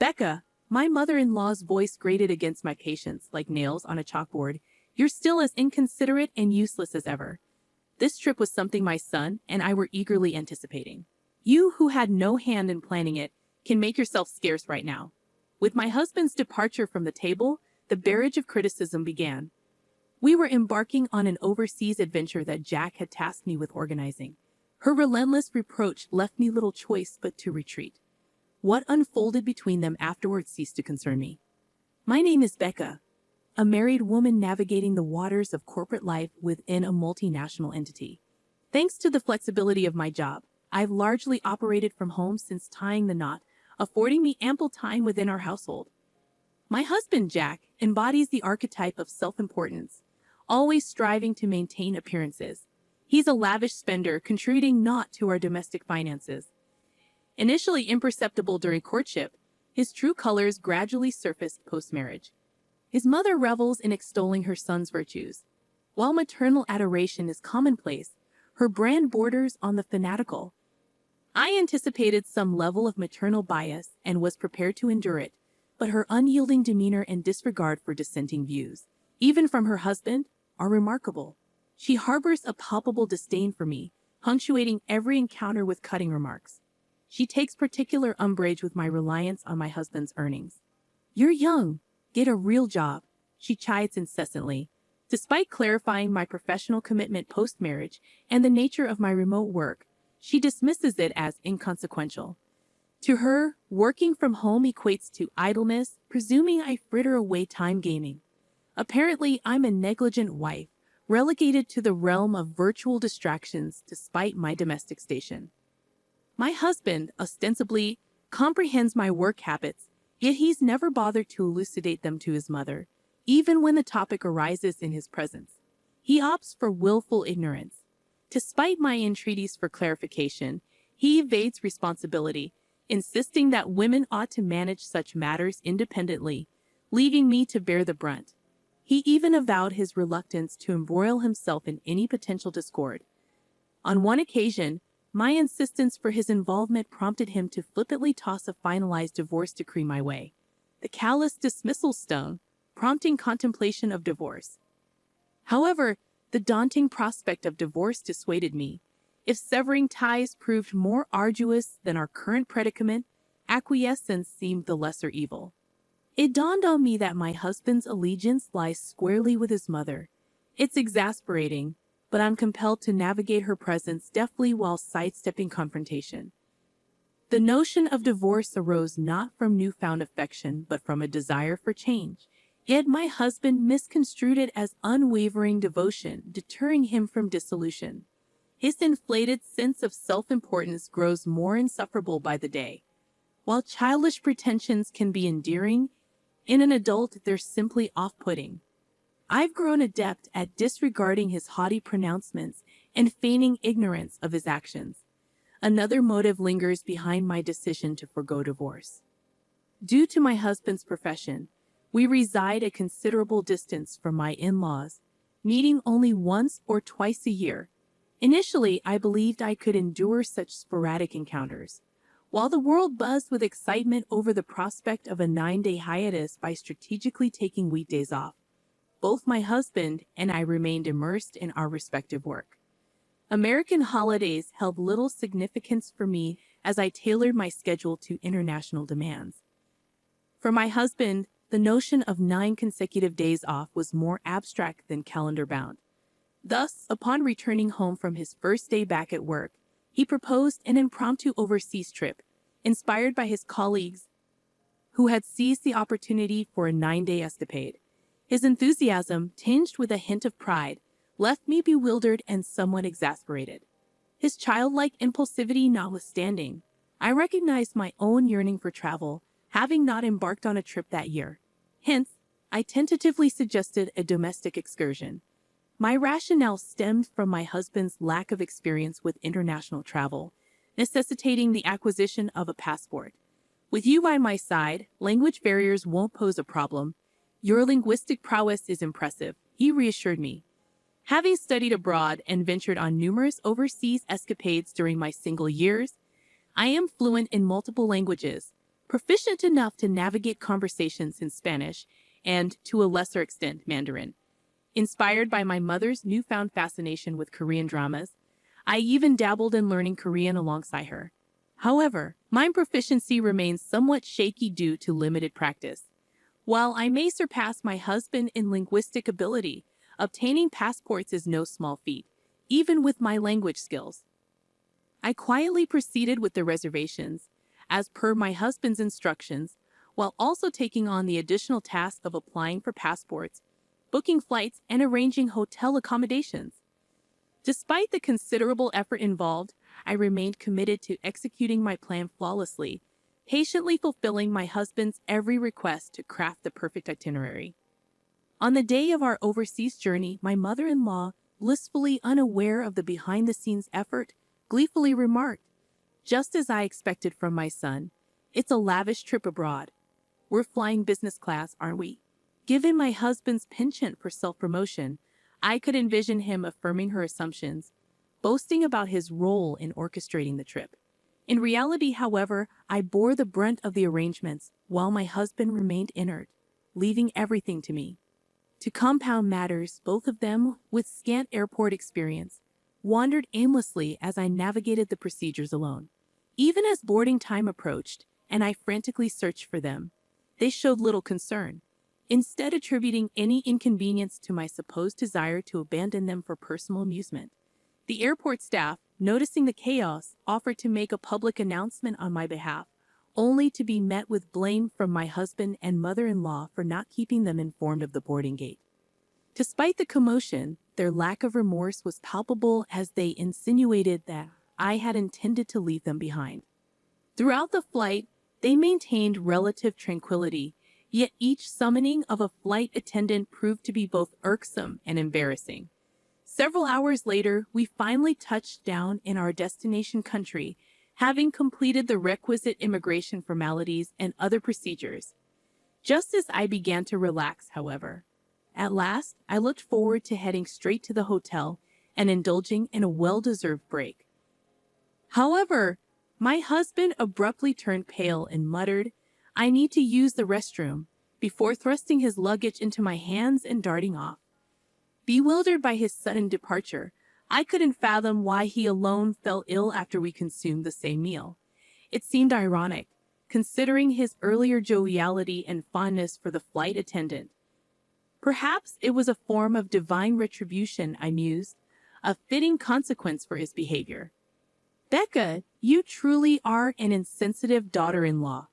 Becca, my mother-in-law's voice grated against my patience like nails on a chalkboard. You're still as inconsiderate and useless as ever. This trip was something my son and I were eagerly anticipating. You, who had no hand in planning it, can make yourself scarce right now. With my husband's departure from the table, the barrage of criticism began. We were embarking on an overseas adventure that Jack had tasked me with organizing. Her relentless reproach left me little choice but to retreat. What unfolded between them afterwards ceased to concern me. My name is Becca, a married woman navigating the waters of corporate life within a multinational entity. Thanks to the flexibility of my job, I've largely operated from home since tying the knot, affording me ample time within our household. My husband, Jack, embodies the archetype of self-importance, always striving to maintain appearances. He's a lavish spender, contributing naught to our domestic finances. Initially imperceptible during courtship, his true colors gradually surfaced post-marriage. His mother revels in extolling her son's virtues. While maternal adoration is commonplace, her brand borders on the fanatical. I anticipated some level of maternal bias and was prepared to endure it, but her unyielding demeanor and disregard for dissenting views, even from her husband, are remarkable. She harbors a palpable disdain for me, punctuating every encounter with cutting remarks. She takes particular umbrage with my reliance on my husband's earnings. "You're young. Get a real job," she chides incessantly. Despite clarifying my professional commitment post-marriage and the nature of my remote work, she dismisses it as inconsequential. To her, working from home equates to idleness, presuming I fritter away time gaming. Apparently, I'm a negligent wife, relegated to the realm of virtual distractions despite my domestic station. My husband, ostensibly, comprehends my work habits, yet he's never bothered to elucidate them to his mother, even when the topic arises in his presence. He opts for willful ignorance. Despite my entreaties for clarification, he evades responsibility, insisting that women ought to manage such matters independently, leaving me to bear the brunt. He even avowed his reluctance to embroil himself in any potential discord. On one occasion, my insistence for his involvement prompted him to flippantly toss a finalized divorce decree my way. The callous dismissal stung, prompting contemplation of divorce. However, the daunting prospect of divorce dissuaded me. If severing ties proved more arduous than our current predicament, acquiescence seemed the lesser evil. It dawned on me that my husband's allegiance lies squarely with his mother. It's exasperating, but I'm compelled to navigate her presence deftly while sidestepping confrontation. The notion of divorce arose not from newfound affection, but from a desire for change. Yet my husband misconstrued it as unwavering devotion, deterring him from dissolution. His inflated sense of self-importance grows more insufferable by the day. While childish pretensions can be endearing, in an adult they're simply off-putting. I've grown adept at disregarding his haughty pronouncements and feigning ignorance of his actions. Another motive lingers behind my decision to forgo divorce. Due to my husband's profession, we reside a considerable distance from my in-laws, meeting only once or twice a year. Initially, I believed I could endure such sporadic encounters. While the world buzzed with excitement over the prospect of a 9-day hiatus by strategically taking weekdays off, both my husband and I remained immersed in our respective work. American holidays held little significance for me as I tailored my schedule to international demands. For my husband, the notion of 9 consecutive days off was more abstract than calendar-bound. Thus, upon returning home from his first day back at work, he proposed an impromptu overseas trip, inspired by his colleagues who had seized the opportunity for a 9-day escapade. His enthusiasm, tinged with a hint of pride, left me bewildered and somewhat exasperated. His childlike impulsivity notwithstanding, I recognized my own yearning for travel, having not embarked on a trip that year. Hence, I tentatively suggested a domestic excursion. My rationale stemmed from my husband's lack of experience with international travel, necessitating the acquisition of a passport. With you by my side, language barriers won't pose a problem. Your linguistic prowess is impressive, he reassured me. Having studied abroad and ventured on numerous overseas escapades during my single years, I am fluent in multiple languages, proficient enough to navigate conversations in Spanish and, to a lesser extent, Mandarin. Inspired by my mother's newfound fascination with Korean dramas, I even dabbled in learning Korean alongside her. However, my proficiency remains somewhat shaky due to limited practice. While I may surpass my husband in linguistic ability, obtaining passports is no small feat, even with my language skills. I quietly proceeded with the reservations, as per my husband's instructions, while also taking on the additional task of applying for passports, booking flights, and arranging hotel accommodations. Despite the considerable effort involved, I remained committed to executing my plan flawlessly, patiently fulfilling my husband's every request to craft the perfect itinerary. On the day of our overseas journey, my mother-in-law, blissfully unaware of the behind-the-scenes effort, gleefully remarked, just as I expected from my son, "It's a lavish trip abroad. We're flying business class, aren't we?" Given my husband's penchant for self-promotion, I could envision him affirming her assumptions, boasting about his role in orchestrating the trip. In reality, however, I bore the brunt of the arrangements while my husband remained inert, leaving everything to me. To compound matters, both of them, with scant airport experience, wandered aimlessly as I navigated the procedures alone. Even as boarding time approached, and I frantically searched for them, they showed little concern, instead attributing any inconvenience to my supposed desire to abandon them for personal amusement. The airport staff, noticing the chaos, offered to make a public announcement on my behalf, only to be met with blame from my husband and mother-in-law for not keeping them informed of the boarding gate. Despite the commotion, their lack of remorse was palpable as they insinuated that I had intended to leave them behind. Throughout the flight, they maintained relative tranquility, yet each summoning of a flight attendant proved to be both irksome and embarrassing. Several hours later, we finally touched down in our destination country, having completed the requisite immigration formalities and other procedures. Just as I began to relax, however, at last I looked forward to heading straight to the hotel and indulging in a well-deserved break. However, my husband abruptly turned pale and muttered, "I need to use the restroom," before thrusting his luggage into my hands and darting off. Bewildered by his sudden departure, I couldn't fathom why he alone fell ill after we consumed the same meal. It seemed ironic, considering his earlier joviality and fondness for the flight attendant. Perhaps it was a form of divine retribution, I mused, a fitting consequence for his behavior. "Becca, you truly are an insensitive daughter-in-law.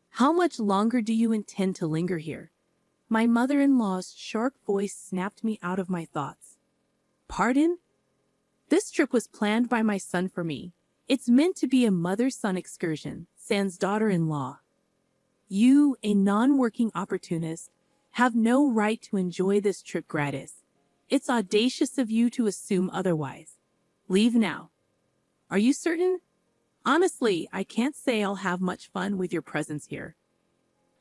How much longer do you intend to linger here?" My mother-in-law's sharp voice snapped me out of my thoughts. "Pardon? This trip was planned by my son for me. It's meant to be a mother-son excursion, sans daughter-in-law. You, a non-working opportunist, have no right to enjoy this trip gratis. It's audacious of you to assume otherwise. Leave now." "Are you certain?" "Honestly, I can't say I'll have much fun with your presence here."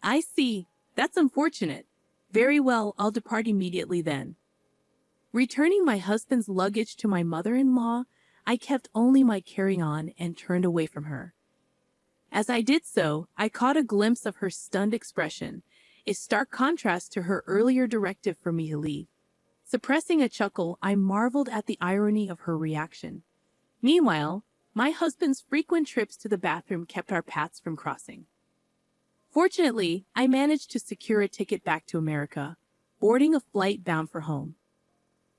"I see. That's unfortunate. Very well, I'll depart immediately then." Returning my husband's luggage to my mother-in-law, I kept only my carry-on and turned away from her. As I did so, I caught a glimpse of her stunned expression, a stark contrast to her earlier directive for me to leave. Suppressing a chuckle, I marveled at the irony of her reaction. Meanwhile, my husband's frequent trips to the bathroom kept our paths from crossing. Fortunately, I managed to secure a ticket back to America, boarding a flight bound for home.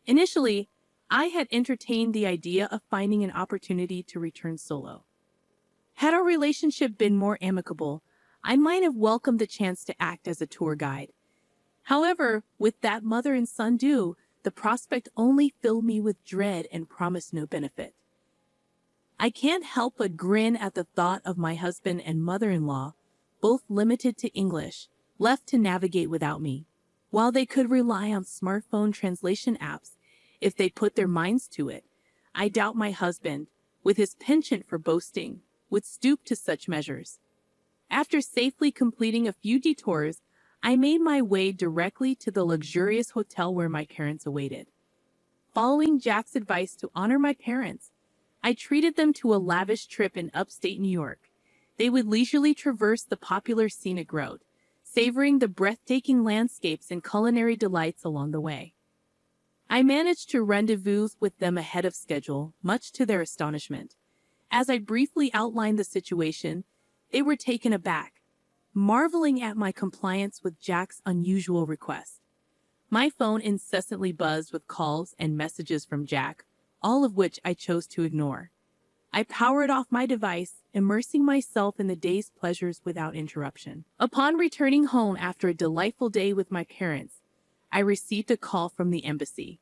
Initially, I had entertained the idea of finding an opportunity to return solo. Had our relationship been more amicable, I might have welcomed the chance to act as a tour guide. However, with that mother and son due, the prospect only filled me with dread and promised no benefit. I can't help but grin at the thought of my husband and mother-in-law, both limited to English, left to navigate without me. While they could rely on smartphone translation apps if they put their minds to it, I doubt my husband, with his penchant for boasting, would stoop to such measures. After safely completing a few detours, I made my way directly to the luxurious hotel where my parents awaited. Following Jack's advice to honor my parents, I treated them to a lavish trip in upstate New York. they would leisurely traverse the popular scenic road, savoring the breathtaking landscapes and culinary delights along the way. I managed to rendezvous with them ahead of schedule, much to their astonishment. As I briefly outlined the situation, they were taken aback, marveling at my compliance with Jack's unusual request. My phone incessantly buzzed with calls and messages from Jack, all of which I chose to ignore. I powered off my device, immersing myself in the day's pleasures without interruption. Upon returning home after a delightful day with my parents, I received a call from the embassy.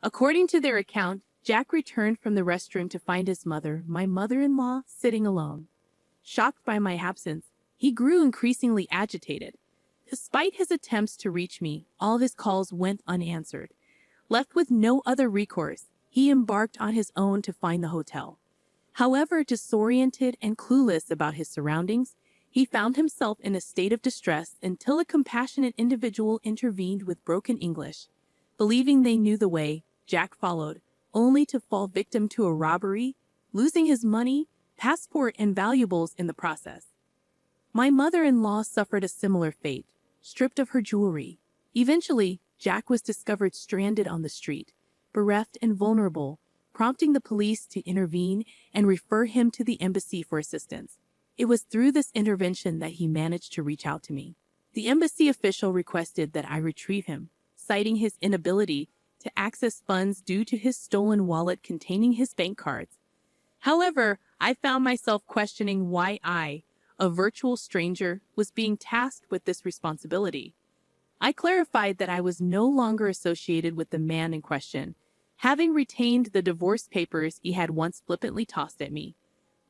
According to their account, Jack returned from the restroom to find his mother, my mother-in-law, sitting alone. Shocked by my absence, he grew increasingly agitated. Despite his attempts to reach me, all of his calls went unanswered. Left with no other recourse, he embarked on his own to find the hotel. However, disoriented and clueless about his surroundings, he found himself in a state of distress until a compassionate individual intervened with broken English. Believing they knew the way, Jack followed, only to fall victim to a robbery, losing his money, passport, and valuables in the process. My mother-in-law suffered a similar fate, stripped of her jewelry. Eventually, Jack was discovered stranded on the street, bereft and vulnerable, prompting the police to intervene and refer him to the embassy for assistance. It was through this intervention that he managed to reach out to me. The embassy official requested that I retrieve him, citing his inability to access funds due to his stolen wallet containing his bank cards. However, I found myself questioning why I, a virtual stranger, was being tasked with this responsibility. I clarified that I was no longer associated with the man in question, having retained the divorce papers he had once flippantly tossed at me.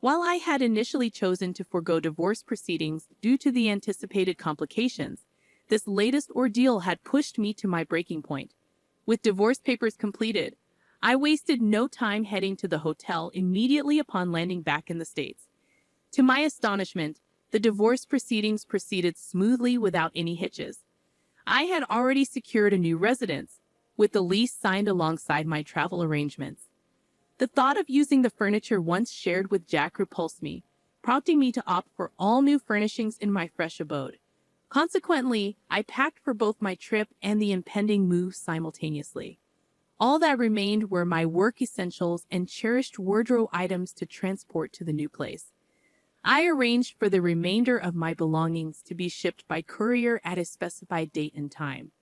While I had initially chosen to forego divorce proceedings due to the anticipated complications, this latest ordeal had pushed me to my breaking point. With divorce papers completed, I wasted no time heading to the hotel immediately upon landing back in the States. To my astonishment, the divorce proceedings proceeded smoothly without any hitches. I had already secured a new residence, with the lease signed alongside my travel arrangements. The thought of using the furniture once shared with Jack repulsed me, prompting me to opt for all new furnishings in my fresh abode. Consequently, I packed for both my trip and the impending move simultaneously. All that remained were my work essentials and cherished wardrobe items to transport to the new place. I arranged for the remainder of my belongings to be shipped by courier at a specified date and time.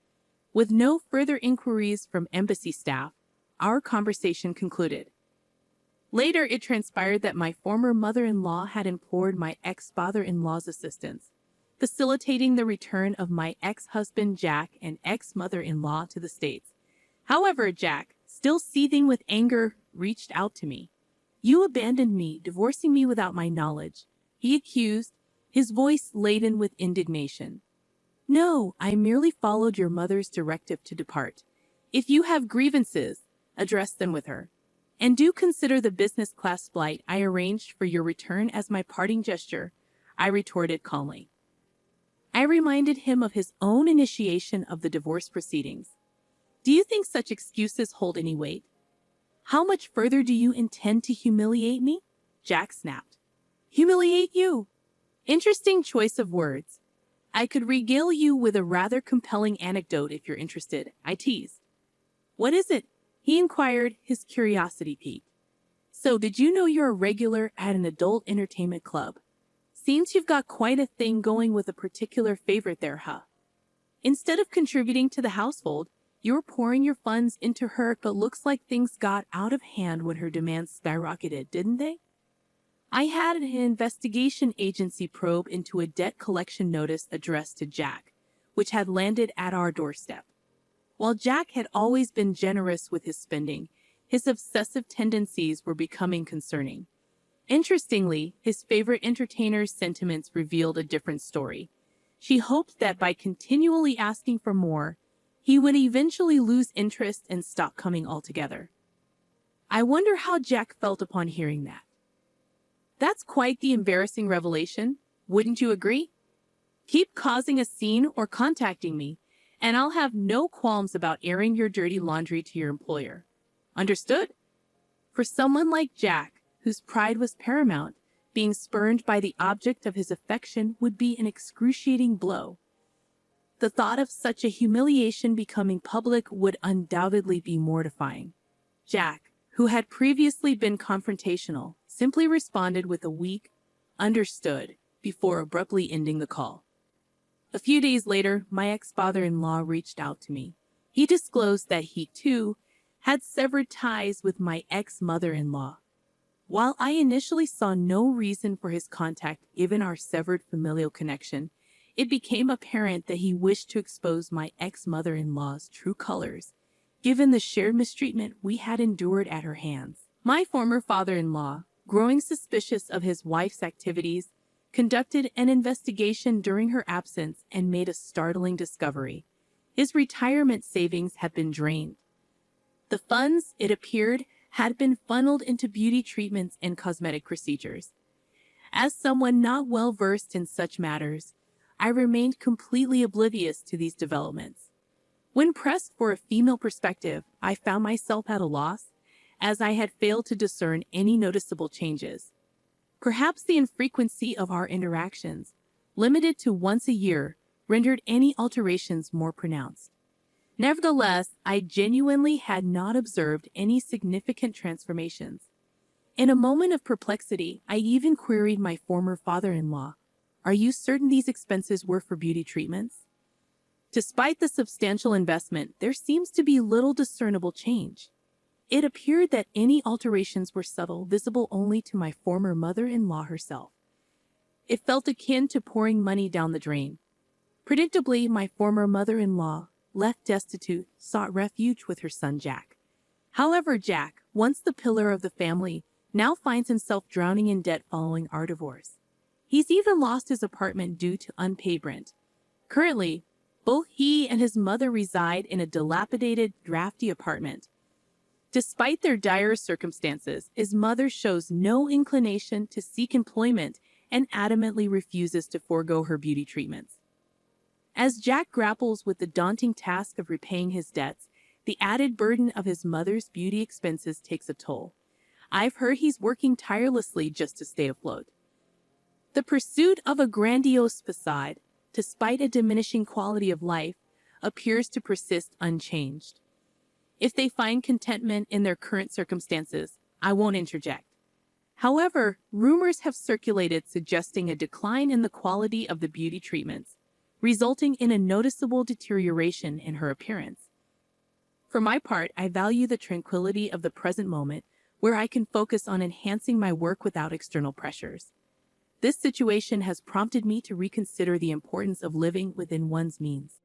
With no further inquiries from embassy staff, our conversation concluded. Later, it transpired that my former mother-in-law had implored my ex-father-in-law's assistance, facilitating the return of my ex-husband Jack and ex-mother-in-law to the States. However, Jack, still seething with anger, reached out to me. "You abandoned me, divorcing me without my knowledge," he accused, his voice laden with indignation. "No, I merely followed your mother's directive to depart. If you have grievances, address them with her. And do consider the business class flight I arranged for your return as my parting gesture," I retorted calmly. I reminded him of his own initiation of the divorce proceedings. "Do you think such excuses hold any weight? How much further do you intend to humiliate me?" Jack snapped. "Humiliate you? Interesting choice of words. I could regale you with a rather compelling anecdote if you're interested," I teased. "What is it?" he inquired, his curiosity piqued. "So, did you know you're a regular at an adult entertainment club? Seems you've got quite a thing going with a particular favorite there, huh? Instead of contributing to the household, you're pouring your funds into her, but looks like things got out of hand when her demands skyrocketed, didn't they?" I had an investigation agency probe into a debt collection notice addressed to Jack, which had landed at our doorstep. While Jack had always been generous with his spending, his obsessive tendencies were becoming concerning. Interestingly, his favorite entertainer's sentiments revealed a different story. She hoped that by continually asking for more, he would eventually lose interest and stop coming altogether. I wonder how Jack felt upon hearing that. That's quite the embarrassing revelation, wouldn't you agree? Keep causing a scene or contacting me, and I'll have no qualms about airing your dirty laundry to your employer. Understood? For someone like Jack, whose pride was paramount, being spurned by the object of his affection would be an excruciating blow. The thought of such a humiliation becoming public would undoubtedly be mortifying. Jack, who had previously been confrontational, simply responded with a weak, "Understood," before abruptly ending the call. A few days later, my ex-father-in-law reached out to me. He disclosed that he, too, had severed ties with my ex-mother-in-law. While I initially saw no reason for his contact given our severed familial connection, it became apparent that he wished to expose my ex-mother-in-law's true colors, given the shared mistreatment we had endured at her hands. My former father-in-law, growing suspicious of his wife's activities, conducted an investigation during her absence and made a startling discovery. His retirement savings had been drained. The funds, it appeared, had been funneled into beauty treatments and cosmetic procedures. As someone not well versed in such matters, I remained completely oblivious to these developments. When pressed for a female perspective, I found myself at a loss, as I had failed to discern any noticeable changes. Perhaps the infrequency of our interactions, limited to once a year, rendered any alterations more pronounced. Nevertheless, I genuinely had not observed any significant transformations. In a moment of perplexity, I even queried my former father-in-law, "Are you certain these expenses were for beauty treatments?" Despite the substantial investment, there seems to be little discernible change. It appeared that any alterations were subtle, visible only to my former mother-in-law herself. It felt akin to pouring money down the drain. Predictably, my former mother-in-law, left destitute, sought refuge with her son Jack. However, Jack, once the pillar of the family, now finds himself drowning in debt following our divorce. He's even lost his apartment due to unpaid rent. Currently, both he and his mother reside in a dilapidated, drafty apartment. Despite their dire circumstances, his mother shows no inclination to seek employment and adamantly refuses to forego her beauty treatments. As Jack grapples with the daunting task of repaying his debts, the added burden of his mother's beauty expenses takes a toll. I've heard he's working tirelessly just to stay afloat. The pursuit of a grandiose facade, despite a diminishing quality of life, appears to persist unchanged. If they find contentment in their current circumstances, I won't interject. However, rumors have circulated suggesting a decline in the quality of the beauty treatments, resulting in a noticeable deterioration in her appearance. For my part, I value the tranquility of the present moment, where I can focus on enhancing my work without external pressures. This situation has prompted me to reconsider the importance of living within one's means.